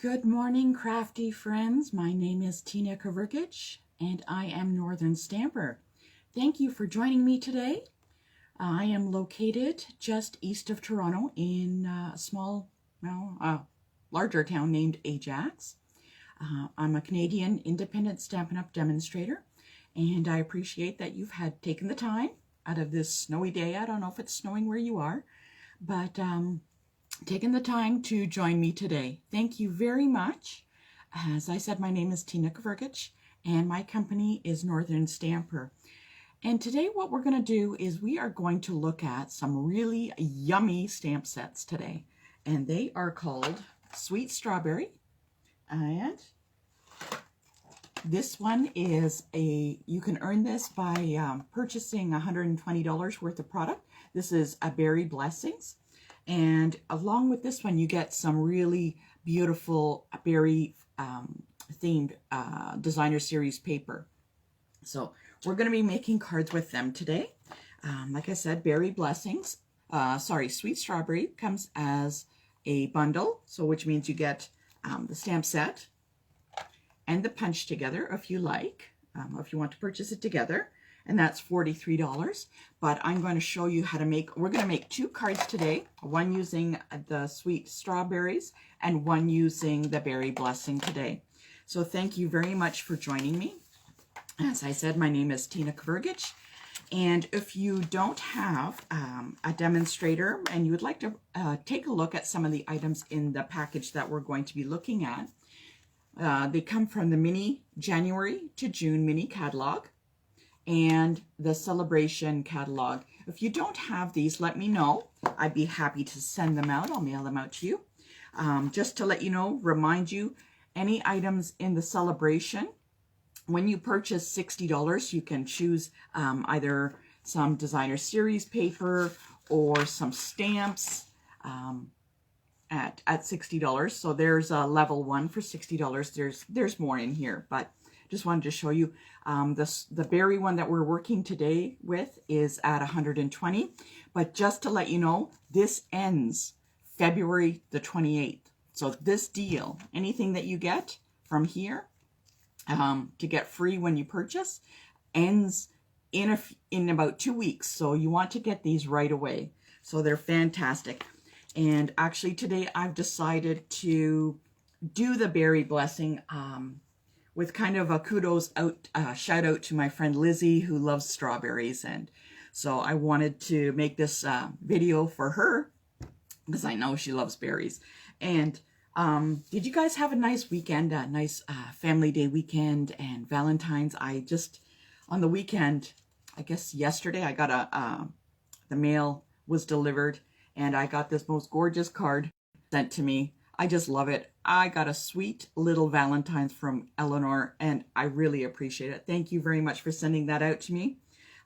Good morning, crafty friends. My name is Tina Kavrkic, and I am Northern Stamper. Thank you for joining me today. I am located just east of Toronto in a larger town named Ajax. I'm a Canadian independent Stampin' Up! Demonstrator, and I appreciate that you've taken the time out of this snowy day. I don't know if it's snowing where you are, but taking the time to join me today. Thank you very much. As I said, my name is Tina Kavrkic, and my company is Northern Stamper. And today what we're going to do is we are going to look at some really yummy stamp sets today. And they are called Sweet Strawberry. And this one is you can earn this by purchasing $120 worth of product. This is a Berry Blessings. And along with this one, you get some really beautiful berry themed designer series paper. So we're going to be making cards with them today. Like I said, Berry Blessings, Sweet Strawberry comes as a bundle, so which means you get the stamp set and the punch together if you like, if you want to purchase it together. And that's $43. But I'm going to show you how to we're going to make two cards today, one using the Sweet Strawberries and one using the Berry Blessing today. So thank you very much for joining me. As I said, my name is Tina Kavrkic. And if you don't have a demonstrator and you would like to take a look at some of the items in the package that we're going to be looking at, they come from the mini January to June mini catalog and the Sale-a-Bration catalog. If you don't have these, let me know. I'd be happy to send them out. I'll mail them out to you. Just to let you know, remind you, any items in the Sale-a-Bration, when you purchase $60, you can choose either some designer series paper or some stamps at $60. So there's a level 1 for $60. There's more in here, but just wanted to show you the berry one that we're working today with is at $120. But just to let you know, this ends February the 28th. So this deal, anything that you get from here to get free when you purchase, ends in about 2 weeks. So you want to get these right away. So they're fantastic. And actually today I've decided to do the Berry Blessing with kind of a kudos shout out to my friend Lizzie, who loves strawberries. And so I wanted to make this video for her because I know she loves berries. And did you guys have a nice weekend, a nice family day weekend and Valentine's? On the weekend, I guess yesterday, I got the mail was delivered and I got this most gorgeous card sent to me. I just love it. I got a sweet little Valentine's from Eleanor, and I really appreciate it. Thank you very much for sending that out to me.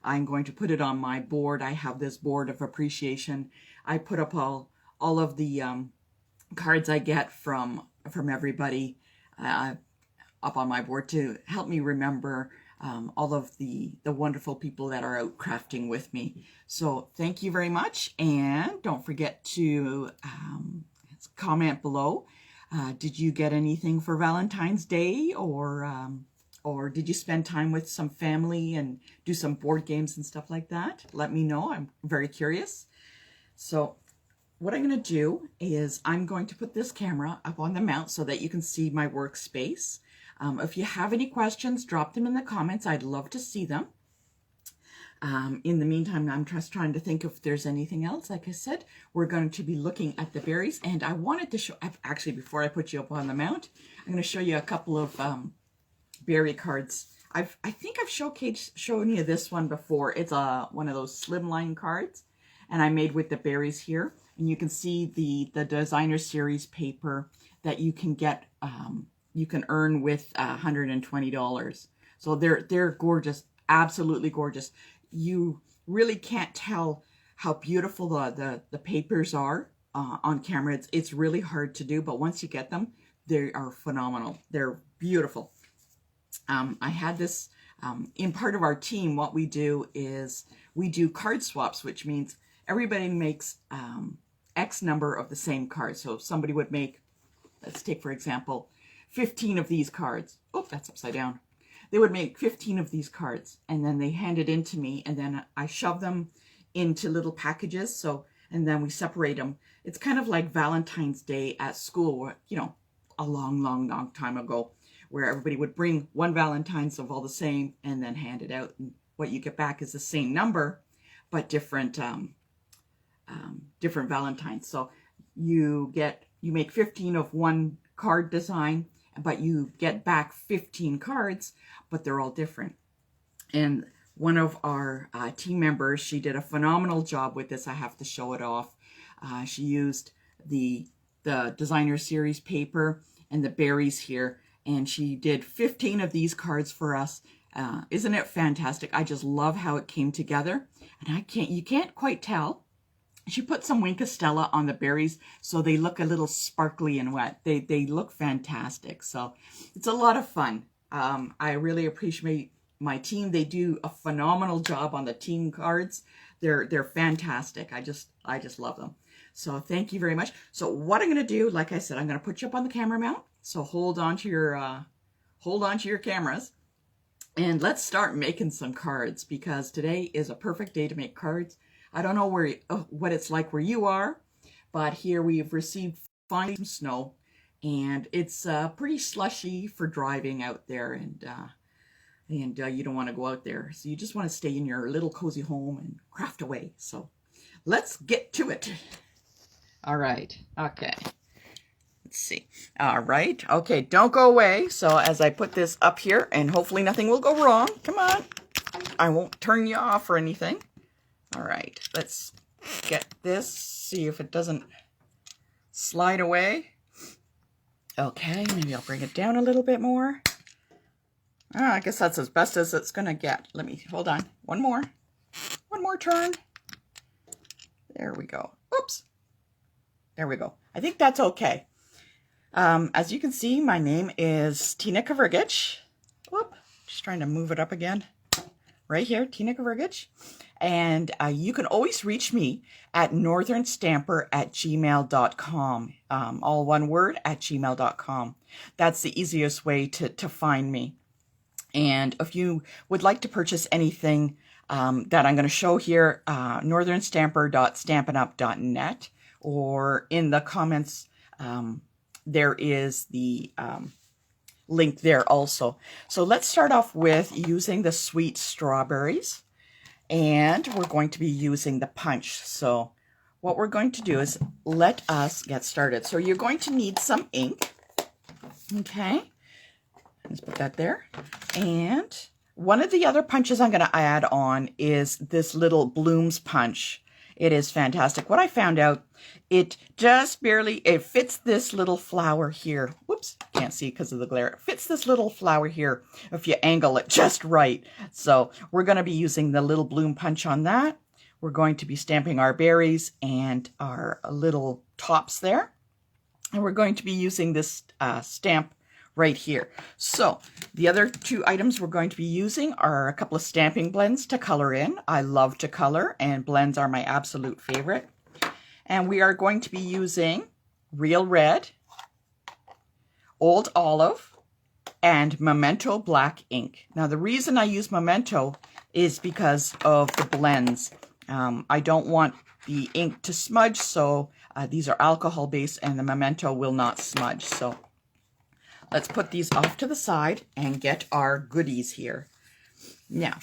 I'm going to put it on my board. I have this board of appreciation. I put up all of the cards I get from everybody up on my board to help me remember all of the wonderful people that are out crafting with me. So thank you very much, and don't forget to comment below. Did you get anything for Valentine's Day, or did you spend time with some family and do some board games and stuff like that? Let me know. I'm very curious. So what I'm going to do is I'm going to put this camera up on the mount so that you can see my workspace. If you have any questions, drop them in the comments. I'd love to see them. In the meantime, I'm just trying to think if there's anything else. Like I said, we're going to be looking at the berries, and I wanted to show, actually, before I put you up on the mount, I'm going to show you a couple of berry cards. I think I've shown you this one before. It's one of those slimline cards, and I made with the berries here, and you can see the designer series paper that you can get, you can earn with $120. So they're gorgeous, absolutely gorgeous. You really can't tell how beautiful the papers are on camera. It's really hard to do, but once you get them, they are phenomenal. They're beautiful. I had this in part of our team. What we do is we do card swaps, which means everybody makes X number of the same card. So somebody would make let's take, for example, 15 of these cards. Oh, that's upside down. They would make 15 of these cards, and then they hand it in to me, and then I shove them into little packages. So, and then we separate them. It's kind of like Valentine's Day at school, where, you know, a long, long, long time ago, where everybody would bring one Valentine's of all the same and then hand it out. And what you get back is the same number, but different, different Valentines. So you make 15 of one card design, but you get back 15 cards, but they're all different. And one of our team members, she did a phenomenal job with this. I have to show it off. She used the designer series paper and the berries here, and she did 15 of these cards for us. Isn't it fantastic? I just love how it came together. And you can't quite tell. She put some Wink of Stella on the berries, so they look a little sparkly and wet. They look fantastic. So it's a lot of fun. I really appreciate my team. They do a phenomenal job on the team cards. They're fantastic. I just love them. So thank you very much. So what I'm going to do, like I said, I'm going to put you up on the camera mount. So hold on to your cameras, and let's start making some cards, because today is a perfect day to make cards. I don't know what it's like where you are, but here we've received fine snow, and it's pretty slushy for driving out there, and you don't want to go out there. So you just want to stay in your little cozy home and craft away. So let's get to it. All right. Okay. Let's see. All right. Okay. Don't go away. So as I put this up here, and hopefully nothing will go wrong. Come on. I won't turn you off or anything. All right. Let's get this. See if it doesn't slide away. Okay. Maybe I'll bring it down a little bit more. I guess that's as best as it's going to get. Let me, hold on. One more turn. There we go. Oops. There we go. I think that's okay. As you can see, my name is Tina Kavrigich. Whoop. Just trying to move it up again. Right here, Tina Kavrigich. And you can always reach me at northernstamper@gmail.com. All one word, @gmail.com. That's the easiest way to find me. And if you would like to purchase anything that I'm going to show here, northernstamper.stampinup.net, or in the comments, there is the link there also. So let's start off with using the sweet strawberries, and we're going to be using the punch. So what we're going to do is let us get started. So you're going to need some ink. Okay. Let's put that there. And one of the other punches I'm going to add on is this little blooms punch. It is fantastic. What I found out, it just barely, it fits this little flower here. Whoops, can't see because of the glare. It fits this little flower here if you angle it just right. So we're going to be using the little bloom punch on that. We're going to be stamping our berries and our little tops there. And we're going to be using this stamp right here. So the other two items we're going to be using are a couple of stamping blends to color in. I love to color, and blends are my absolute favorite. And we are going to be using Real Red, Old Olive, and Memento Black ink. Now the reason I use Memento is because of the blends. I don't want the ink to smudge, so these are alcohol based, and the Memento will not smudge. So let's put these off to the side and get our goodies here. Now,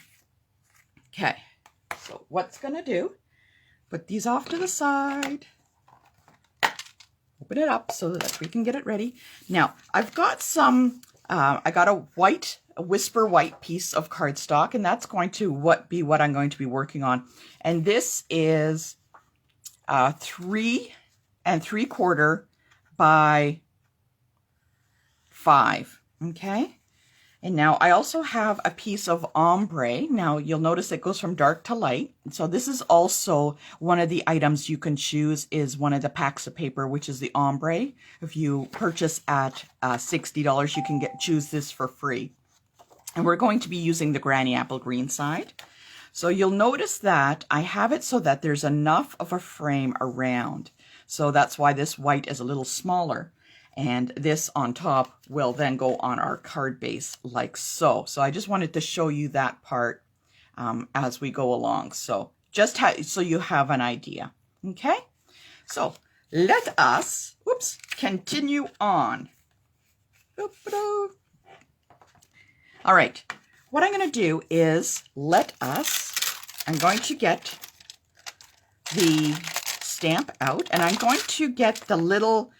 okay, so what's going to do, put these off to the side, open it up so that we can get it ready. Now, I've got some, I got a Whisper White piece of cardstock, and that's going to be what I'm going to be working on. And this is 3 3/4 by 5. Okay. And now I also have a piece of ombre. Now you'll notice it goes from dark to light. So this is also one of the items you can choose, is one of the packs of paper, which is the ombre. If you purchase at $60, you can choose this for free. And we're going to be using the Granny Apple Green side. So you'll notice that I have it so that there's enough of a frame around. So that's why this white is a little smaller. And this on top will then go on our card base like so. So I just wanted to show you that part as we go along. So just so you have an idea. Okay, so let us, continue on. All right, what I'm going to do is I'm going to get the stamp out, and I'm going to get the little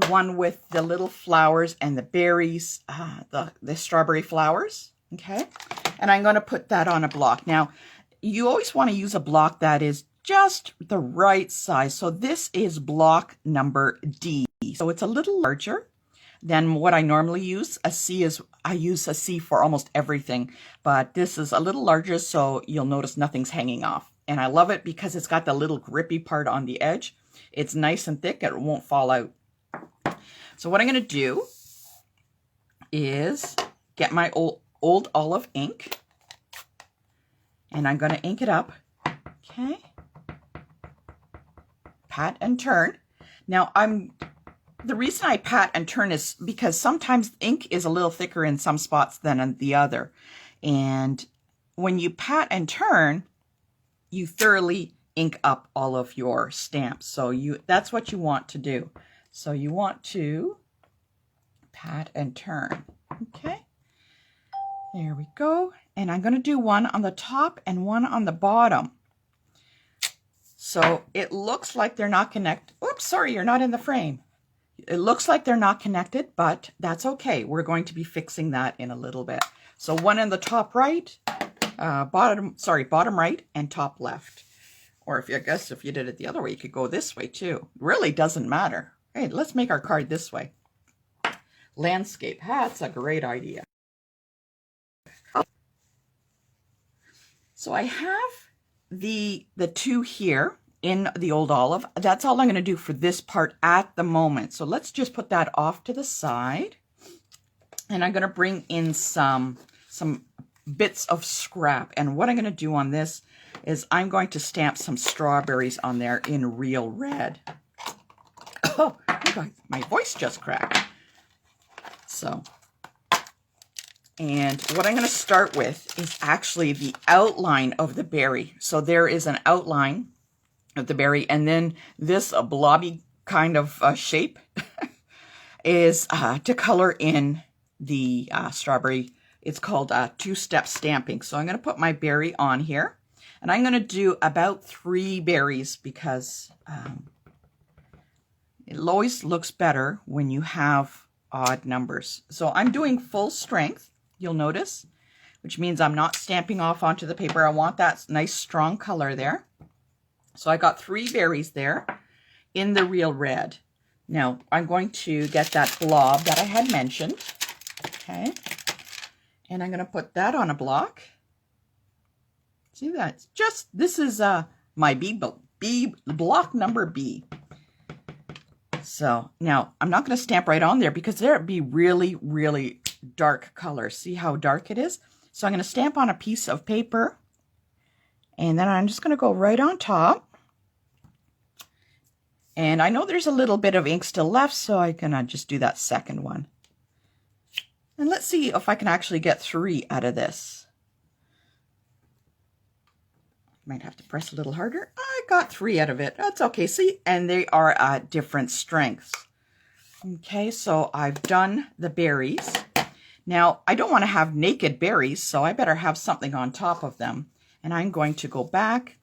one with the little flowers and the berries, the strawberry flowers, okay? And I'm going to put that on a block. Now, you always want to use a block that is just the right size. So this is block number D. So it's a little larger than what I normally use. I use a C for almost everything, but this is a little larger, so you'll notice nothing's hanging off. And I love it because it's got the little grippy part on the edge. It's nice and thick, it won't fall out. So what I'm going to do is get my old olive ink, and I'm going to ink it up. Okay. Pat and turn. Now the reason I pat and turn is because sometimes ink is a little thicker in some spots than in the other. And when you pat and turn, you thoroughly ink up all of your stamps. So that's what you want to do. So you want to pat and turn. Okay. There we go. And I'm going to do one on the top and one on the bottom. So it looks like they're not connected. Oops, sorry, you're not in the frame. It looks like they're not connected, but that's okay. We're going to be fixing that in a little bit. So one in the top right, bottom right and top left. Or if you did it the other way, you could go this way too. Really doesn't matter. Hey, let's make our card this way. Landscape. That's a great idea. So I have the two here in the old olive. That's all I'm going to do for this part at the moment. So let's just put that off to the side. And I'm going to bring in some bits of scrap. And what I'm going to do on this is I'm going to stamp some strawberries on there in real red. Oh, my voice just cracked. So, and what I'm going to start with is actually the outline of the berry. So there is an outline of the berry, and then this blobby kind of shape is to color in the strawberry. It's called two-step stamping. So I'm going to put my berry on here, and I'm going to do about 3 berries because it always looks better when you have odd numbers. So I'm doing full strength, you'll notice, which means I'm not stamping off onto the paper. I want that nice strong color there. So I got 3 berries there in the real red. Now I'm going to get that blob that I had mentioned. Okay. And I'm going to put that on a block. See that? This is my B block number B. So now I'm not going to stamp right on there because there'd be really, really dark color. See how dark it is? So I'm going to stamp on a piece of paper, and then I'm just going to go right on top. And I know there's a little bit of ink still left, so I'm going to just do that second one. And let's see if I can actually get 3 out of this. Might have to press a little harder. I got 3 out of it. That's okay. See, and they are at different strengths. Okay, so I've done the berries. Now, I don't want to have naked berries, so I better have something on top of them. And I'm going to go back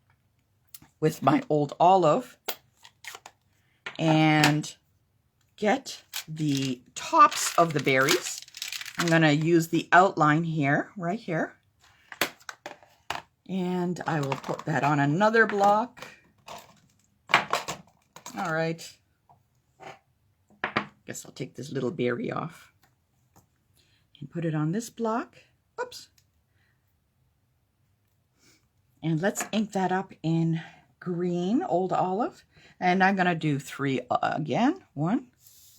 with my old olive and get the tops of the berries. I'm going to use the outline here, right here. And I will put that on another block. All right. Guess I'll take this little berry off and put it on this block. Oops. And let's ink that up in green, old olive. And I'm going to do 3 again. 1.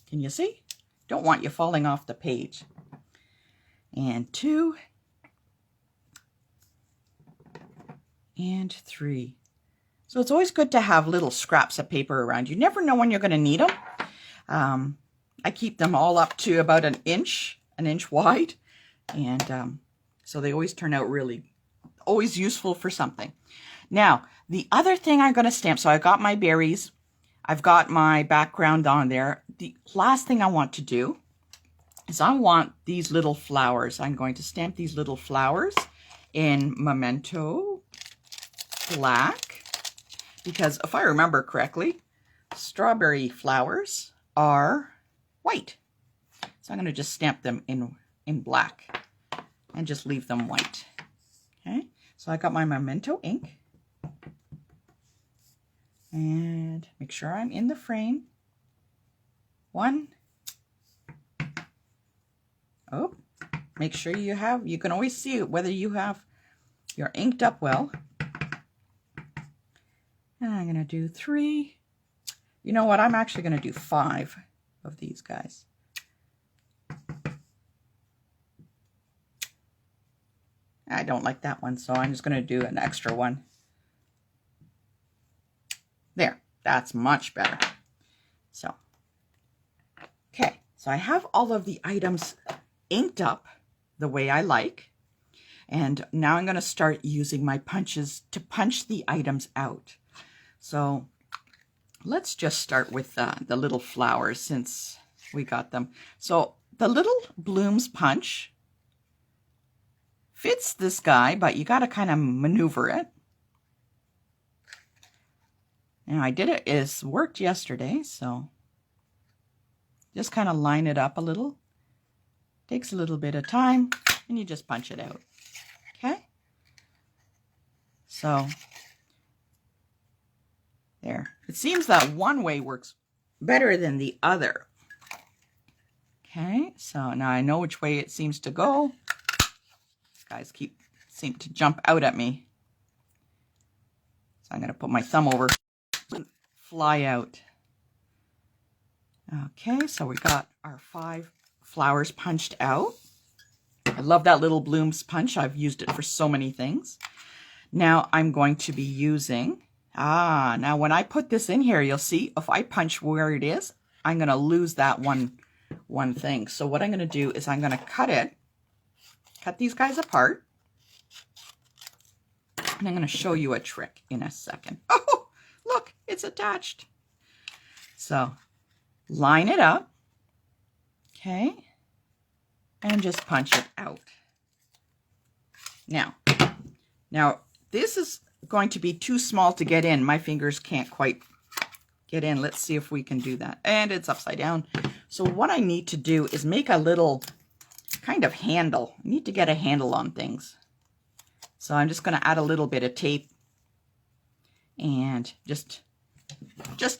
Can you see? Don't want you falling off the page. And 2. And 3. So it's always good to have little scraps of paper around. You never know when you're going to need them. I keep them all up to about an inch wide. And so they always turn out always useful for something. Now, the other thing I'm going to stamp, so I got my berries, I've got my background on there. The last thing I want to do is I want these little flowers. I'm going to stamp these little flowers in Memento Black, because if I remember correctly, strawberry flowers are white. So I'm going to just stamp them in black and just leave them white. Okay, so I got my Memento ink. And make sure I'm in the frame. One. Oh, make sure you can always see whether you're inked up well. And I'm going to do 3. You know what? I'm actually going to do 5 of these guys. I don't like that one, so I'm just going to do an extra one. There, that's much better. So, okay, so I have all of the items inked up the way I like. And now I'm going to start using my punches to punch the items out. So let's just start with the little flowers since we got them. So the little blooms punch fits this guy, but you got to kind of maneuver it. Now I did it, worked yesterday, so just kind of line it up a little. Takes a little bit of time, and you just punch it out. Okay? So, there. It seems that one way works better than the other. Okay, so now I know which way it seems to go. These guys seem to jump out at me. So I'm going to put my thumb over. Fly out. Okay, so we got our 5 flowers punched out. I love that little blooms punch. I've used it for so many things. Now I'm going to be using, now when I put this in here, you'll see if I punch where it is, I'm going to lose that one thing. So what I'm going to do is I'm going to cut these guys apart. And I'm going to show you a trick in a second. Oh! Look, it's attached. So line it up, okay, and just punch it out. Now this is going to be too small to get in. My fingers can't quite get in. Let's see if we can do that. And it's upside down. So what I need to do is make a little kind of handle. I need to get a handle on things. So I'm just going to add a little bit of tape. And just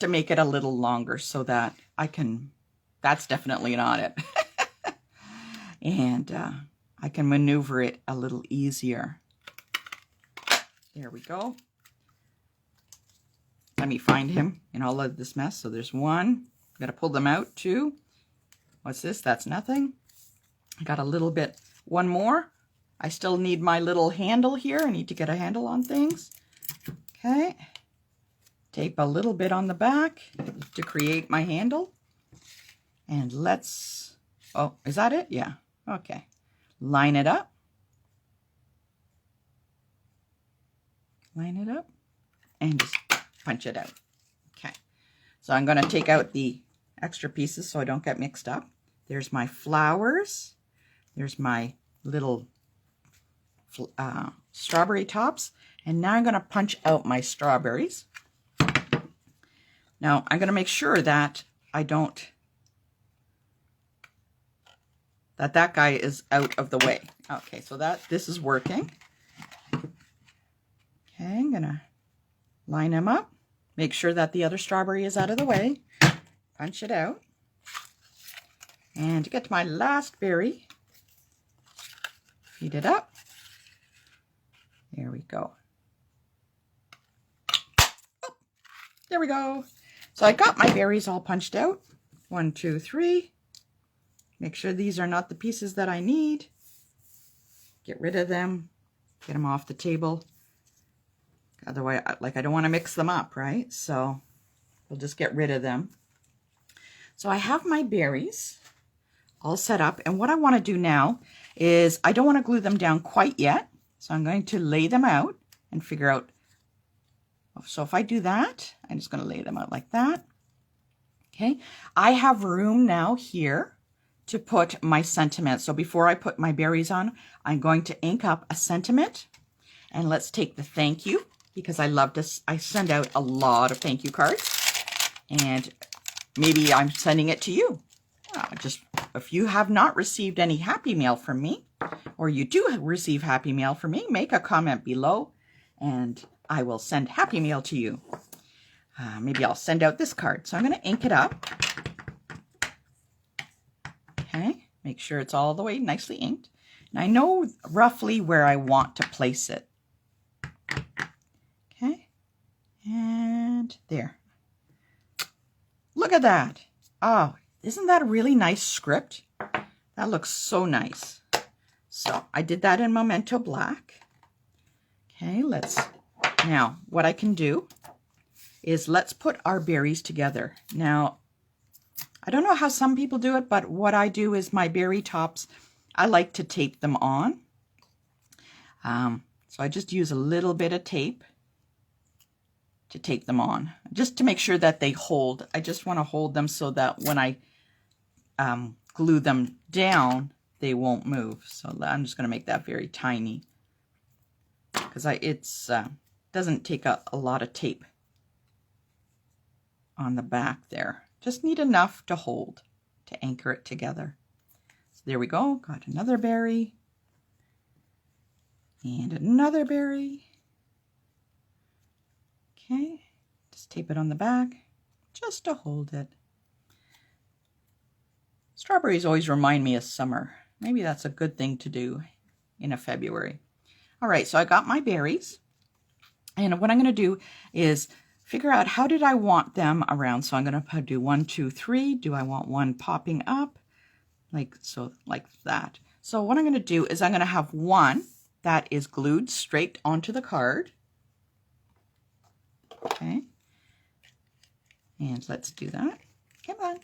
to make it a little longer so that that's definitely not it. And I can maneuver it a little easier. There we go. Let me find him in all of this mess. So there's 1. Got to pull them out. 2. What's this? That's nothing. I got a little bit. 1 more. I still need my little handle here. I need to get a handle on things. Okay, tape a little bit on the back to create my handle. And oh, is that it? Yeah, okay. Line it up. Line it up and just punch it out. Okay, so I'm going to take out the extra pieces so I don't get mixed up. There's my flowers. There's my little strawberry tops. And now I'm going to punch out my strawberries. Now I'm going to make sure that that guy is out of the way. Okay, so this is working. Okay, I'm going to line them up. Make sure that the other strawberry is out of the way. Punch it out. And to get to my last berry, feed it up. There we go. Oh, there we go. So I got my berries all punched out. 1, 2, 3. Make sure these are not the pieces that I need. Get rid of them. Get them off the table. Otherwise, I don't want to mix them up, right? So we'll just get rid of them. So I have my berries all set up, and what I want to do now is I don't want to glue them down quite yet. So I'm going to lay them out and figure out. So if I do that, I'm just going to lay them out like that. Okay, I have room now here to put my sentiment. So before I put my berries on, I'm going to ink up a sentiment. And let's take the thank you, because I love to, I send out a lot of thank you cards. And maybe I'm sending it to you. Just if you have not received any happy mail from me, or you do receive happy mail from me, make a comment below and I will send happy mail to you. Maybe I'll send out this card. So I'm going to ink it up. Okay, make sure it's all the way nicely inked. And I know roughly where I want to place it. Okay, and there. Look at that. Oh, isn't that a really nice script? That looks so nice. So I did that in Memento Black. Okay, now what I can do is let's put our berries together. Now, I don't know how some people do it, but what I do is my berry tops, I like to tape them on. So I just use a little bit of tape to tape them on, just to make sure that they hold. I just want to hold them so that when I glue them down, they won't move. So I'm just going to make that very tiny, because it's doesn't take a lot of tape on the back there. Just need enough to hold, to anchor it together. So there we go. Got another berry and another berry. Okay, just tape it on the back just to hold it. Strawberries always remind me of summer. Maybe that's a good thing to do in a February. All right, so I got my berries. And what I'm going to do is figure out how did I want them around. So I'm going to do 1, 2, 3. Do I want one popping up? Like that. So what I'm going to do is I'm going to have one that is glued straight onto the card. Okay. And let's do that. Come on.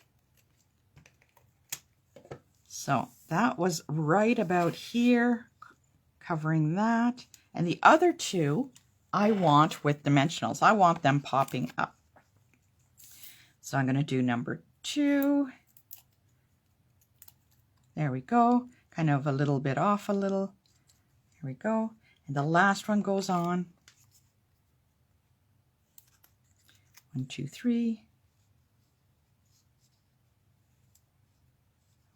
So that was right about here, covering that. And the other two I want with dimensionals. I want them popping up. So I'm going to do number 2. There we go. Kind of a little bit off a little. Here we go. And the last one goes on. 1, 2, 3.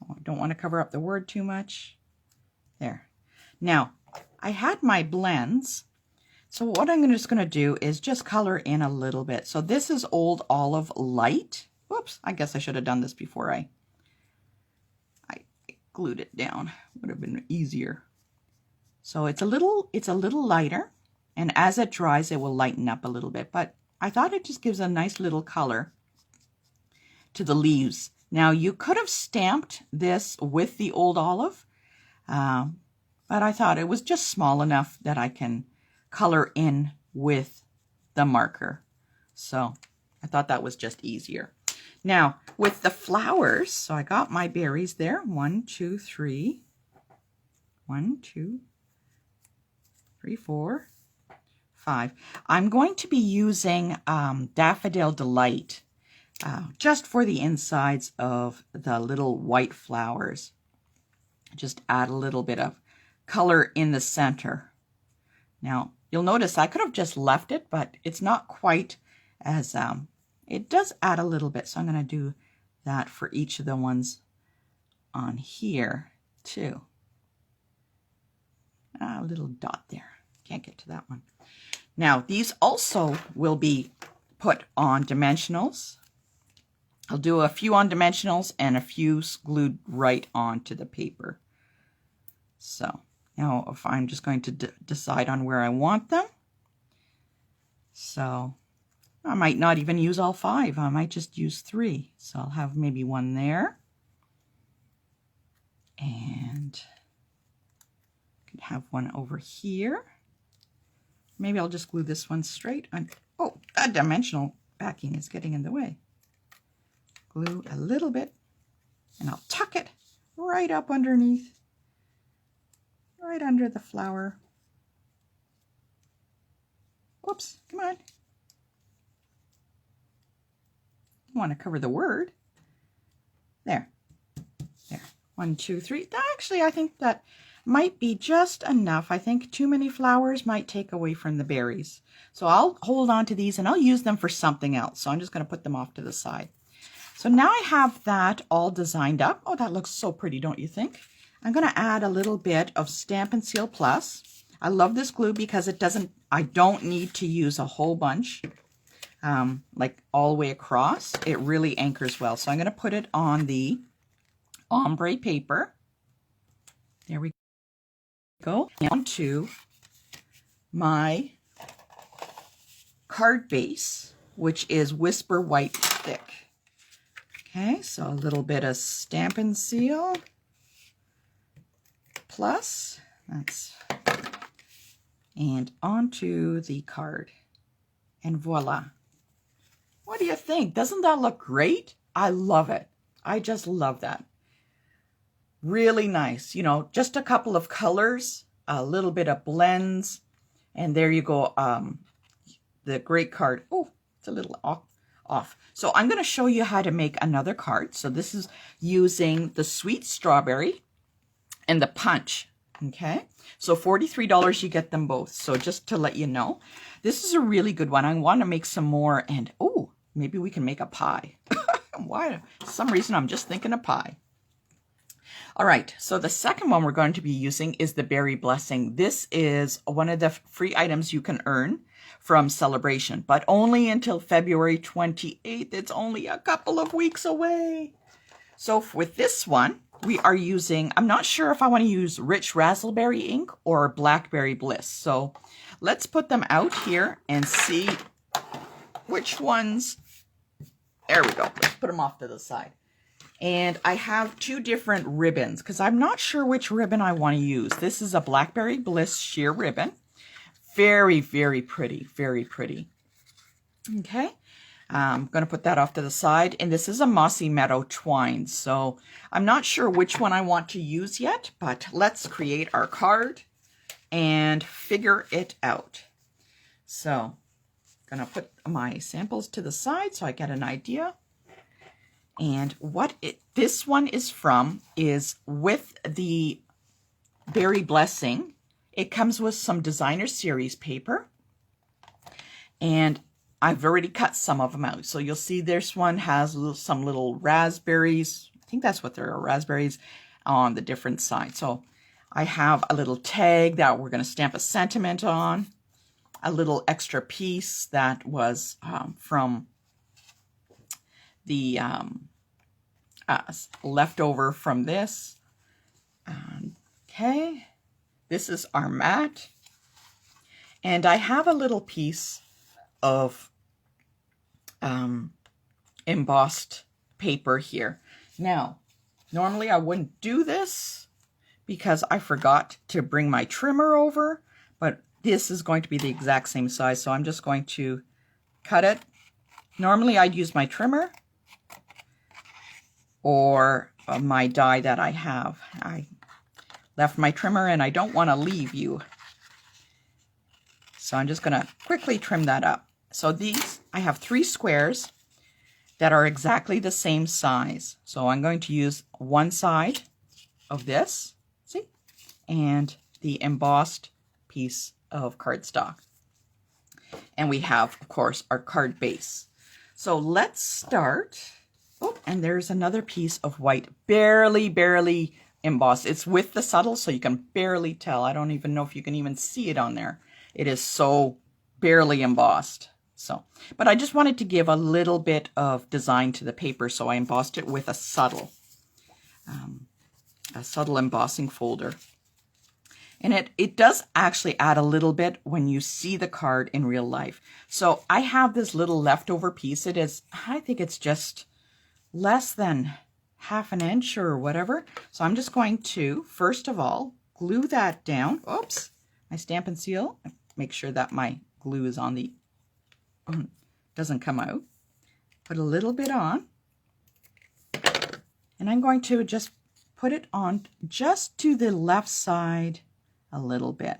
Oh, I don't want to cover up the word too much. There. Now, I had my blends. So what I'm just going to do is just color in a little bit. So this is Old Olive Light. Whoops, I guess I should have done this before I glued it down. Would have been easier. So it's a little lighter, and as it dries it will lighten up a little bit, but I thought it just gives a nice little color to the leaves. Now you could have stamped this with the Old Olive, but I thought it was just small enough that I can color in with the marker. So I thought that was just easier. Now with the flowers, so I got my berries there. 1, 2, 3. 1, 2, 3, 4, 5. I'm going to be using Daffodil Delight just for the insides of the little white flowers. Just add a little bit of color in the center. Now, you'll notice I could have just left it, but it's not quite as, it does add a little bit. So I'm going to do that for each of the ones on here too. A little dot there. Can't get to that one. Now, these also will be put on dimensionals. I'll do a few on dimensionals and a few glued right onto the paper. So now if I'm just going to decide on where I want them. So I might not even use all 5. I might just use 3. So I'll have maybe one there. And could have one over here. Maybe I'll just glue this one straight. Oh, that dimensional backing is getting in the way. glue a little bit, and I'll tuck it right up underneath, right under the flower. Whoops, come on. I want to cover the word. There. There. 1, 2, 3. Actually, I think that might be just enough. I think too many flowers might take away from the berries. So I'll hold on to these and I'll use them for something else. So I'm just going to put them off to the side. So now I have that all designed up. Oh, that looks so pretty, don't you think? I'm going to add a little bit of Stampin' Seal Plus. I love this glue because I don't need to use a whole bunch, like all the way across. It really anchors well. So I'm going to put it on the ombre paper. There we go. Onto my card base, which is Whisper White Thick. Okay, so a little bit of Stampin' Seal Plus. And onto the card. And voila. What do you think? Doesn't that look great? I love it. I just love that. Really nice. You know, just a couple of colors, a little bit of blends, and there you go. The great card. Oh, it's a little off. So I'm going to show you how to make another card. So this is using the Sweet Strawberry and the Punch. Okay, so $43, you get them both. So just to let you know, this is a really good one. I want to make some more, and oh, maybe we can make a pie. Why? For some reason, I'm just thinking of pie. All right, so the second one we're going to be using is the Berry Blessing. This is one of the free items you can earn from Sale-a-Bration, but only until February 28th. It's only a couple of weeks away. So with this one, we are using, I'm not sure if I want to use Rich Razzleberry ink or Blackberry Bliss. So let's put them out here and see which ones. There we go. Let's put them off to the side. And I have two different ribbons because I'm not sure which ribbon I want to use. This is a Blackberry Bliss sheer ribbon. Very, very pretty. Very pretty. Okay. I'm going to put that off to the side. And this is a Mossy Meadow twine. So I'm not sure which one I want to use yet, but let's create our card and figure it out. So I'm going to put my samples to the side so I get an idea. And what this one is from is with the Berry Blessing. It comes with some designer series paper. And I've already cut some of them out. So you'll see this one has some little raspberries. I think that's what they're, raspberries on the different side. So I have a little tag that we're going to stamp a sentiment on. A little extra piece that was from the leftover from this. Okay. This is our mat. And I have a little piece of embossed paper here. Now, normally I wouldn't do this because I forgot to bring my trimmer over, but this is going to be the exact same size, so I'm just going to cut it. Normally I'd use my trimmer or my die that I have. I left my trimmer and I don't want to leave you. So I'm just going to quickly trim that up. So these, I have 3 squares that are exactly the same size. So I'm going to use one side of this, see, and the embossed piece of cardstock. And we have, of course, our card base. So let's start. Oh, and there's another piece of white, barely embossed. It's with the subtle, so you can barely tell. I don't even know if you can even see it on there. It is so barely embossed. So, but I just wanted to give a little bit of design to the paper, so I embossed it with a subtle embossing folder. And it does actually add a little bit when you see the card in real life. So I have this little leftover piece. It is, I think it's just less than ½ an inch or whatever. So I'm just going to, first of all, glue that down. Oops, my Stampin' Seal. Make sure that my glue is on the, doesn't come out. Put a little bit on. And I'm going to just put it on just to the left side a little bit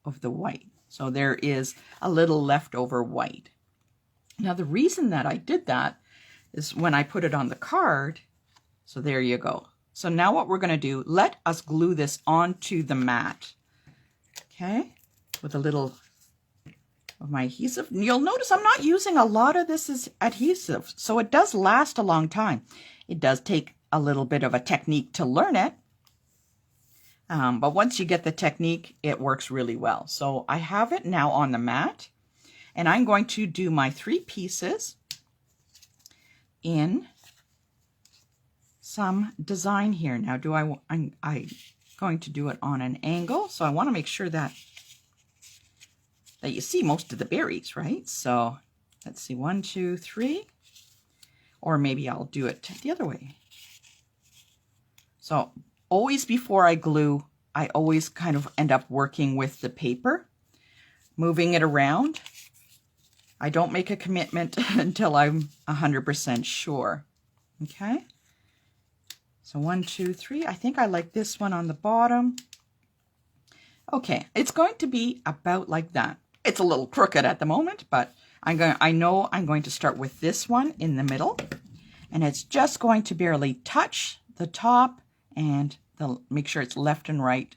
of the white. So there is a little leftover white. Now the reason that I did that is when I put it on the card, so there you go. So now what we're going to do, let us glue this onto the mat. Okay, with a little of my adhesive. You'll notice I'm not using a lot of this as adhesive, so it does last a long time. It does take a little bit of a technique to learn it, but once you get the technique, it works really well. So I have it now on the mat, and I'm going to do my 3 pieces in some design here. Now I'm going to do it on an angle, so I want to make sure that you see most of the berries, right? So let's see, 1, 2, 3, or maybe I'll do it the other way. So always before I glue, I always kind of end up working with the paper, moving it around. I don't make a commitment until I'm 100% sure. Okay. So 1, 2, 3. I think I like this one on the bottom. Okay, it's going to be about like that. It's a little crooked at the moment, but I know I'm going to start with this one in the middle, and it's just going to barely touch the top and make sure it's left and right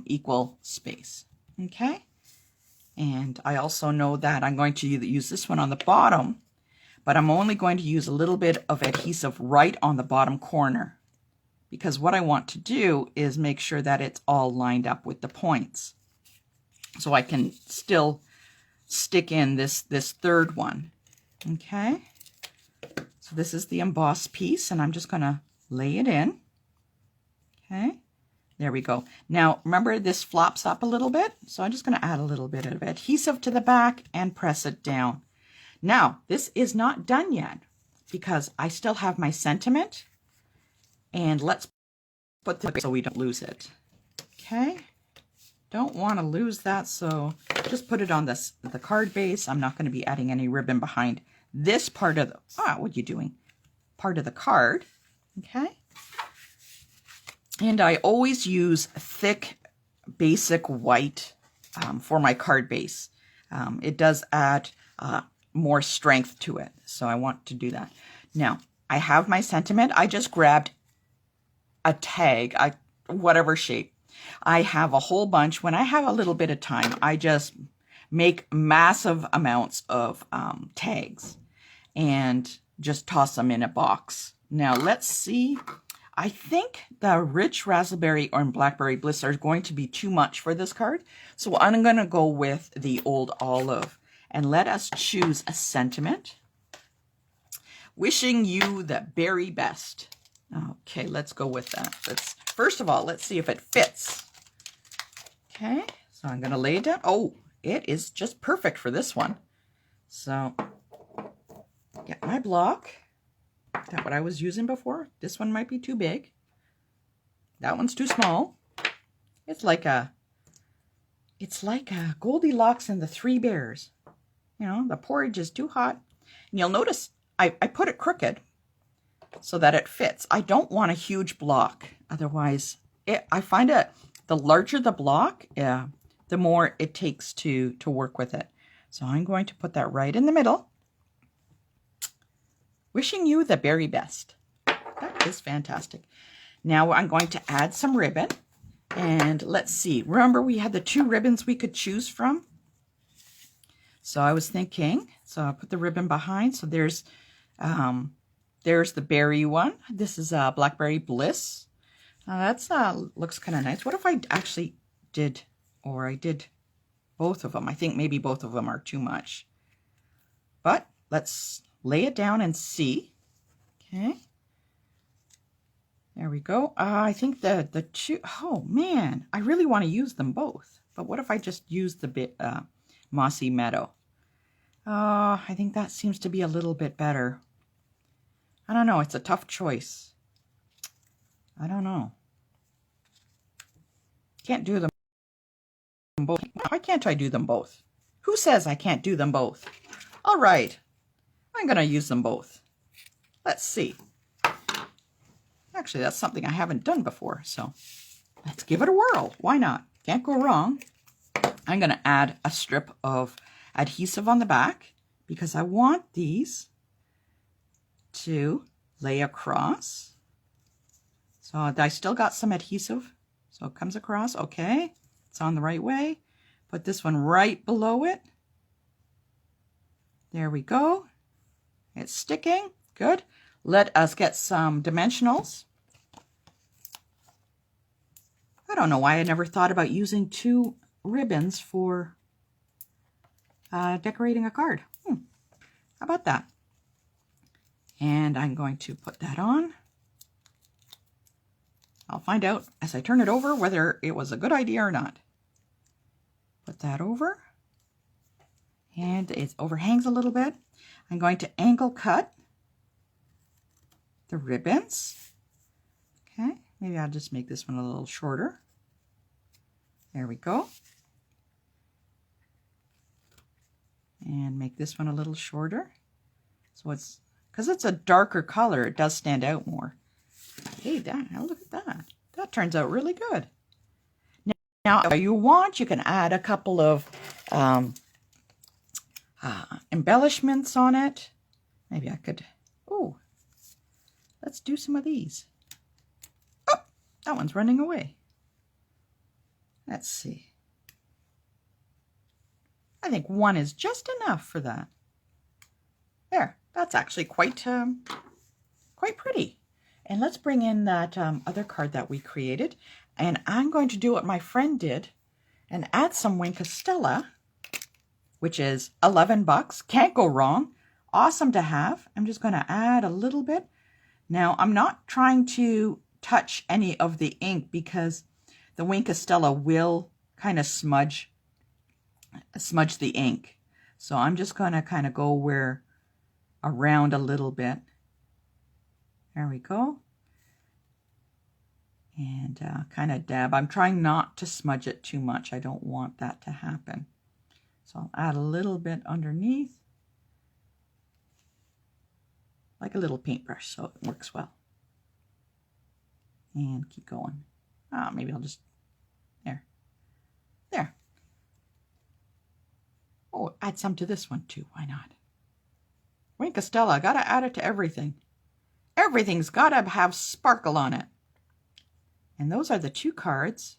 equal space. Okay, and I also know that I'm going to use this one on the bottom, but I'm only going to use a little bit of adhesive right on the bottom corner, because what I want to do is make sure that it's all lined up with the points, so I can still stick in this third one. Okay, so this is the embossed piece, and I'm just going to lay it in. Okay, there we go. Now remember, this flops up a little bit, so I'm just going to add a little bit of adhesive to the back and press it down. Now this is not done yet, because I still have my sentiment, and let's put this so we don't lose it. Okay, don't want to lose that, so just put it on the card base. I'm not going to be adding any ribbon behind this part of the, what are you doing? Part of the card. Okay. And I always use thick, basic white for my card base. It does add more strength to it, so I want to do that. Now, I have my sentiment. I just grabbed a tag, whatever shape. I have a whole bunch. When I have a little bit of time, I just make massive amounts of tags and just toss them in a box. Now, let's see. I think the rich raspberry or blackberry bliss are going to be too much for this card. So I'm going to go with the old olive. And let us choose a sentiment. Wishing you the very best. Okay, let's go with that. First of all, let's see if it fits. Okay, so I'm going to lay it down. Oh, it is just perfect for this one. So, get my block. Is that what I was using before? This one might be too big. That one's too small. It's like a Goldilocks and the Three Bears. You know, the porridge is too hot. And you'll notice I put it crooked so that it fits. I don't want a huge block. Otherwise, I find it, the larger the block, the more it takes to work with it. So I'm going to put that right in the middle. Wishing you the very best. That is fantastic. Now I'm going to add some ribbon. And let's see. Remember, we had the 2 ribbons we could choose from. So I was thinking, so I'll put the ribbon behind. So there's the berry one. This is Blackberry Bliss. That's looks kind of nice. What if I actually did both of them? I think maybe both of them are too much. But let's lay it down and see. Okay. There we go. I think the 2, oh man, I really want to use them both. But what if I just use the Mossy Meadow? I think that seems to be a little bit better. I don't know. It's a tough choice. I don't know. Can't do them both. Why can't I do them both? Who says I can't do them both? All right. I'm going to use them both. Let's see. Actually, that's something I haven't done before, so let's give it a whirl. Why not? Can't go wrong. I'm going to add a strip of adhesive on the back because I want these to lay across. So I still got some adhesive, so it comes across. Okay, it's on the right way. Put this one right below it. There we go. It's sticking. Good. Let us get some dimensionals. I don't know why I never thought about using 2 ribbons for decorating a card. How about that? And I'm going to put that on. I'll find out as I turn it over whether it was a good idea or not. Put that over. And it overhangs a little bit. I'm going to angle cut the ribbons. Okay, maybe I'll just make this one a little shorter. There we go. And make this one a little shorter. So it's, because it's a darker color, it does stand out more. Hey, look at that. That turns out really good. Now, if you want, you can add a couple of embellishments on it. Maybe I could, let's do some of these. Oh, that one's running away. Let's see. I think 1 is just enough for that. There, that's actually quite pretty. And let's bring in that other card that we created. And I'm going to do what my friend did and add some Wink of Stella, which is 11 bucks. Can't go wrong. Awesome to have. I'm just going to add a little bit. Now, I'm not trying to touch any of the ink because the Wink of Stella will kind of smudge the ink. So I'm just going to kind of go around a little bit. There we go. And kind of dab. I'm trying not to smudge it too much. I don't want that to happen. So I'll add a little bit underneath. Like a little paintbrush, so it works well. And keep going. Maybe I'll just, there. Oh, add some to this one too. Why not? Wink of Stella, gotta add it to everything. Everything's gotta have sparkle on it. And those are the 2 cards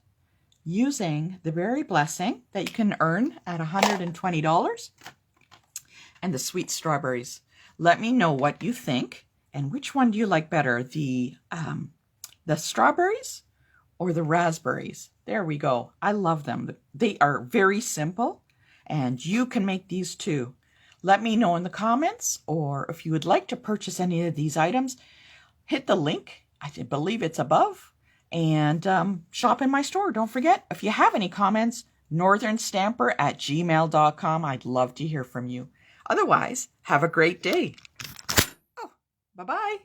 using the Berry Blessing that you can earn at $120 and the Sweet Strawberries. Let me know what you think and which one do you like better, the strawberries or the raspberries. There we go. I love them. They are very simple and you can make these too. Let me know in the comments, or if you would like to purchase any of these items, hit the link. I believe it's above. And shop in my store. Don't forget, if you have any comments, northernstamper@gmail.com. I'd love to hear from you. Otherwise, have a great day. Oh, bye-bye.